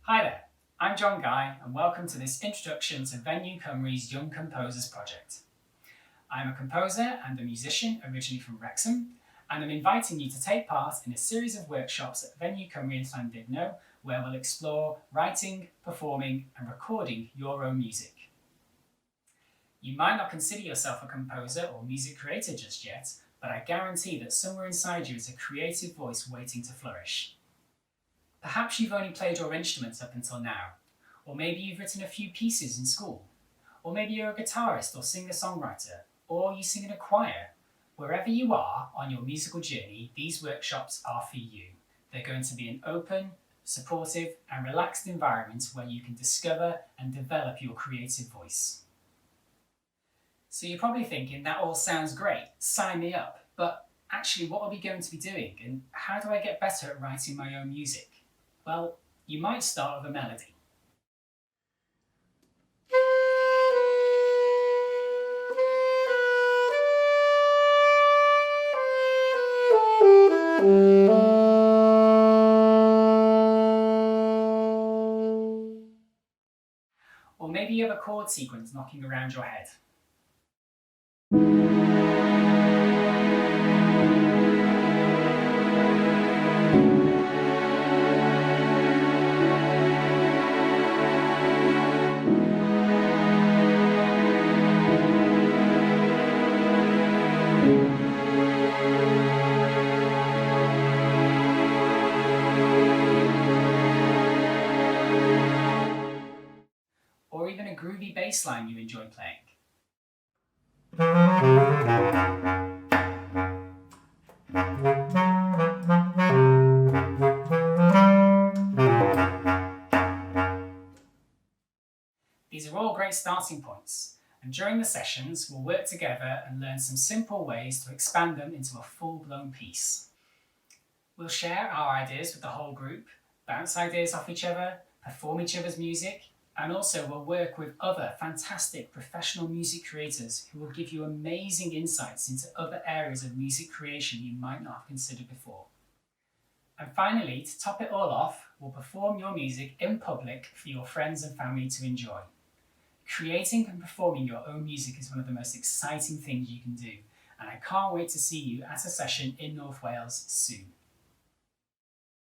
Hi there, I'm Jon Guy and welcome to this introduction to Venue Cymru's Young Composers Project. I'm a composer and a musician originally from Wrexham, and I'm inviting you to take part in a series of workshops at Venue Cymru in Llandudno where we'll explore writing, performing and recording your own music. You might not consider yourself a composer or music creator just yet, but I guarantee that somewhere inside you is a creative voice waiting to flourish. Perhaps you've only played your instruments up until now, or maybe you've written a few pieces in school, or maybe you're a guitarist or singer-songwriter, or you sing in a choir. Wherever you are on your musical journey, these workshops are for you. They're going to be an open, supportive and relaxed environment where you can discover and develop your creative voice. So you're probably thinking, that all sounds great, sign me up, but actually what are we going to be doing and how do I get better at writing my own music? Well, you might start with a melody. Or maybe you have a chord sequence knocking around your head. Or even a groovy bass line you enjoy playing. These are all great starting points, and during the sessions we'll work together and learn some simple ways to expand them into a full-blown piece. We'll share our ideas with the whole group, bounce ideas off each other, perform each other's music, and also we'll work with other fantastic professional music creators who will give you amazing insights into other areas of music creation you might not have considered before. And finally, to top it all off, we'll perform your music in public for your friends and family to enjoy. Creating and performing your own music is one of the most exciting things you can do, and I can't wait to see you at a session in North Wales soon.